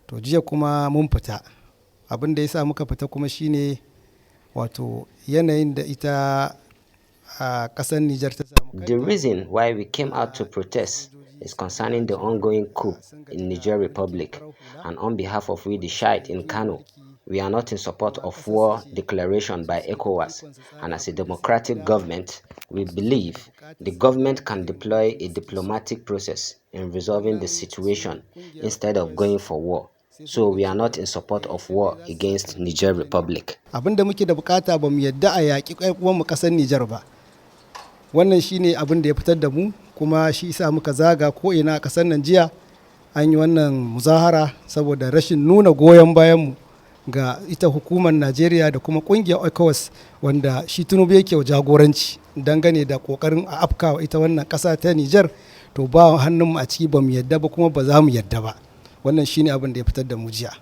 To jiya kuma mun fita. Abin da ya sa muka fita kuma shine wato yanayin da ita a ƙasar Niger ta samu. The reason why we came out to protest is concerning the ongoing coup in Niger Republic, and on behalf of we the Shi'ite in Kano, we are not in support of war declaration by ECOWAS, and as a democratic government, we believe the government can deploy a diplomatic process in resolving the situation instead of going for war. So we are not in support of war against Niger Republic. Abin da muke da bukata ba mu yadda a yaƙi mu ƙasar Niger ba. Wannan shine abin da ya fitar da mu, kuma shi isa muka zaga ko ina a ƙasar nan jiya an yi wannan muzahara saboda rashin nuna goyon bayan mu ga ita hukumar Najeriya da kuma kungiyar ECOWAS wanda shi Tinubu yake wa jagoranci dangane da kokarin a afkawa ita wannan ƙasa ta Niger. To ba hannun mu a ciki, ba mu yadda ba kuma ba za mu yadda ba. Wannan shine abin da ya fitar da mu jiya.